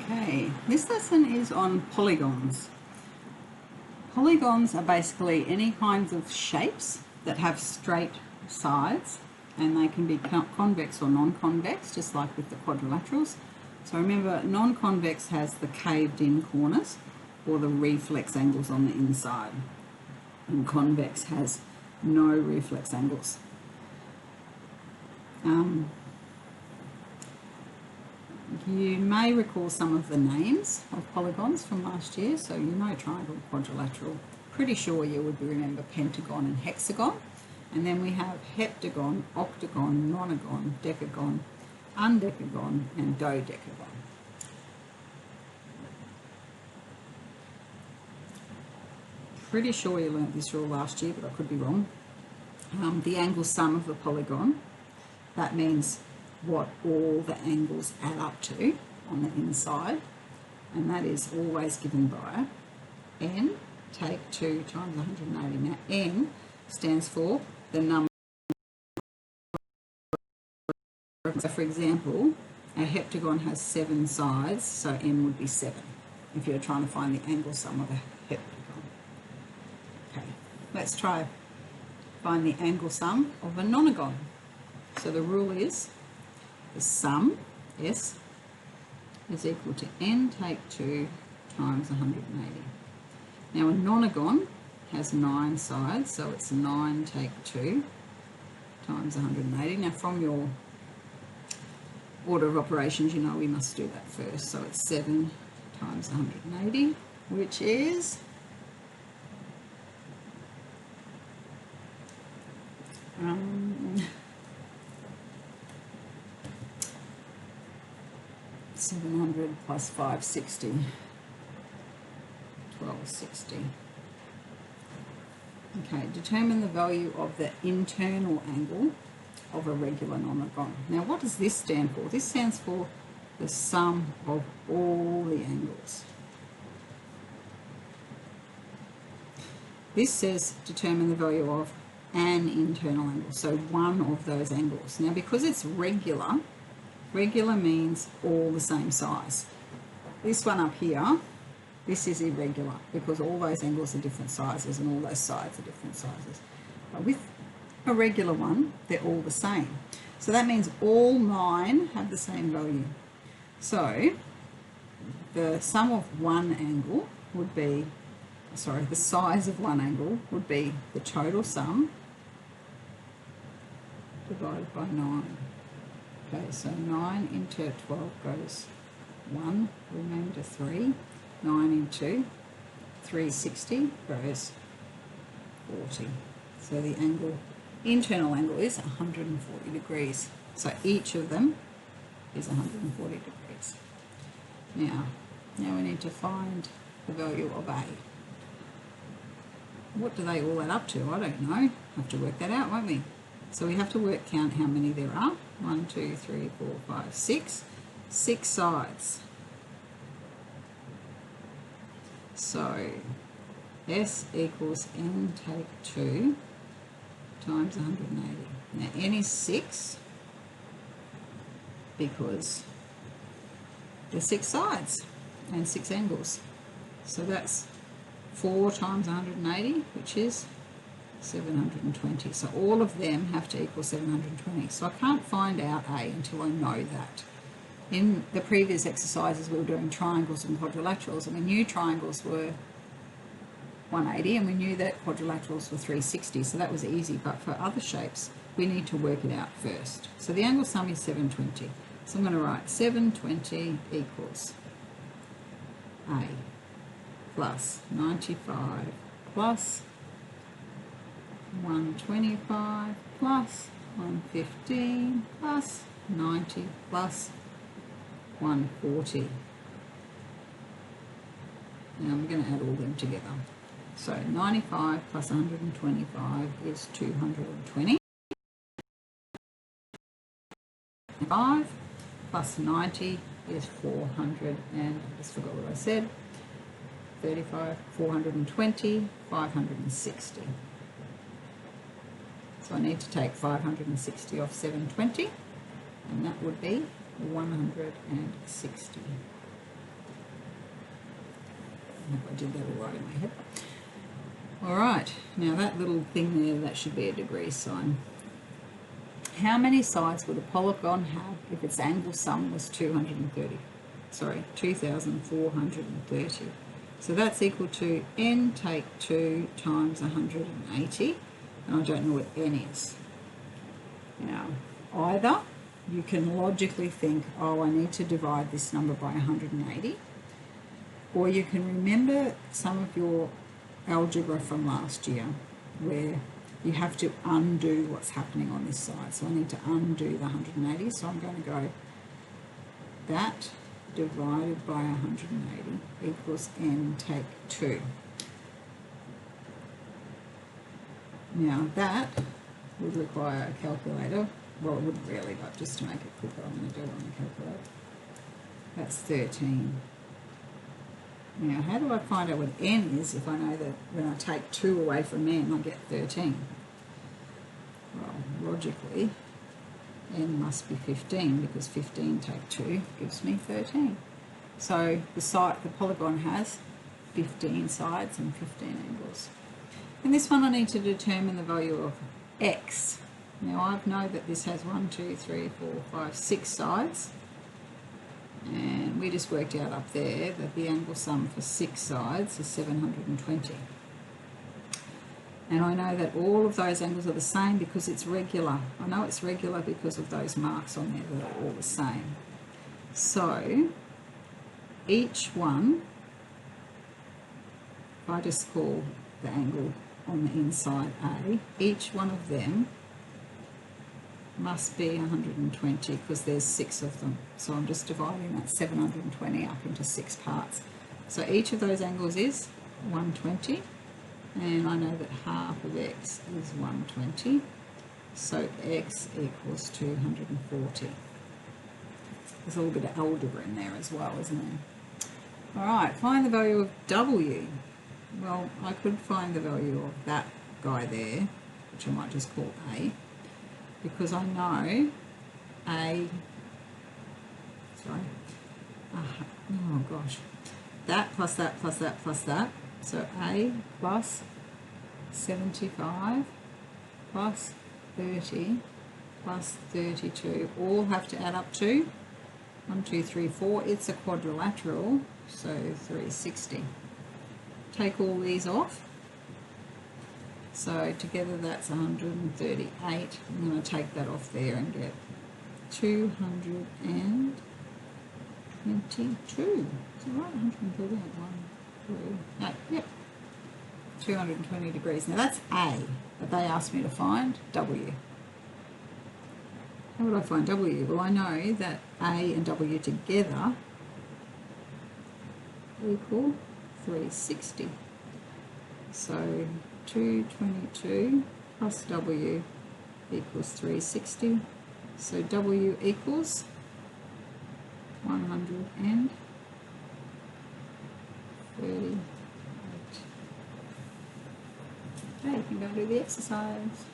Okay, this lesson is on polygons. Polygons are basically any kinds of shapes that have straight sides, and they can be convex or non-convex, just like with the quadrilaterals. So remember, non-convex has the caved-in corners or the reflex angles on the inside, and convex has no reflex angles. You may recall some of the names of polygons from last year, so you know triangle, quadrilateral. Pretty sure you would remember pentagon and hexagon. And then we have heptagon, octagon, nonagon, decagon, undecagon, and dodecagon. Pretty sure you learnt this rule last year, but I could be wrong. The angle sum of the polygon, that means what all the angles add up to on the inside, and that is always given by n, take 2 times 180. Now n stands for the number. So for example, a heptagon has 7 sides, so n would be 7 if you're trying to find the angle sum of a heptagon. Okay, let's try find the angle sum of a nonagon. So the rule is the sum, S, is equal to n take 2 times 180. Now a nonagon has 9 sides, so it's 9 take 2 times 180. Now from your order of operations, you know we must do that first. So it's 7 times 180, which is 700 plus 560, 1260. Okay, determine the value of the internal angle of a regular nonagon. Now what does this stand for? This stands for the sum of all the angles. This says determine the value of an internal angle, so one of those angles. Now because it's regular, regular means all the same size. This one up here, this is irregular because all those angles are different sizes and all those sides are different sizes. But with a regular one, they're all the same. So that means all 9 have the same value. So the sum of one angle would be, sorry, the size of one angle would be the total sum divided by 9. Okay, so 9 into 12 goes 1, remainder 3. 9 into 360 goes 40. So the angle, internal angle is 140 degrees. So each of them is 140 degrees. Now we need to find the value of A. What do they all add up to? I don't know. Have to work that out, won't we? So we have to count how many there are. 1, 2, 3, 4, 5, 6. 6 sides. So S equals n take 2 times 180. Now n is 6 because there's 6 sides and 6 angles. So that's 4 times 180, which is 720. So all of them have to equal 720. So I can't find out A until I know that. In the previous exercises we were doing triangles and quadrilaterals, and we knew triangles were 180 and we knew that quadrilaterals were 360, so that was easy. But for other shapes we need to work it out first. So the angle sum is 720. So I'm going to write 720 equals A plus 95 plus 125 plus 115 plus 90 plus 140. Now I'm going to add all them together. So 95 plus 125 is 220. 5 plus 90 is 400, and I just forgot what I said. 35, 420, 560. So I need to take 560 off 720, and that would be 160. I hope I did that all right in my head. Alright, now that little thing there, that should be a degree sign. How many sides would a polygon have if its angle sum was 2,430? So that's equal to n take 2 times 180, and I don't know what n is. Now, either you can logically think, oh, I need to divide this number by 180, or you can remember some of your algebra from last year where you have to undo what's happening on this side. So I need to undo the 180, so I'm going to go that divided by 180 equals n take 2. Now that would require a calculator. Well, it wouldn't really, but just to make it quicker, I'm going to do it on the calculator. That's 13. Now, how do I find out what n is if I know that when I take 2 away from n, I get 13? Well, logically, n must be 15, because 15 take 2 gives me 13. So the polygon has 15 sides and 15 angles. In this one, I need to determine the value of x. Now, I know that this has 1, 2, 3, 4, 5, 6 sides. And we just worked out up there that the angle sum for 6 sides is 720. And I know that all of those angles are the same because it's regular. I know it's regular because of those marks on there that are all the same. So each one, if I just call the angle on the inside A, each one of them must be 120 because there's 6 of them. So I'm just dividing that 720 up into 6 parts. So each of those angles is 120, and I know that half of x is 120, so x equals 240. There's a little bit of algebra in there as well, isn't there? Alright, find the value of w. Well, I could find the value of that guy there, which I might just call A, because I know A, oh gosh, that plus that plus that plus that, so A plus 75 plus 30 plus 32 all have to add up to 1, 2, 3, 4. It's a quadrilateral, so 360. Take all these off. So together that's 138. I'm going to take that off there and get 222. Is it right? 138. 1, 3, 8. Yep. 220 degrees. Now that's A, but they asked me to find W. How would I find W? Well, I know that A and W together equal 360. So 222 plus W equals 360. So W equals 138. Okay, you can go do the exercise.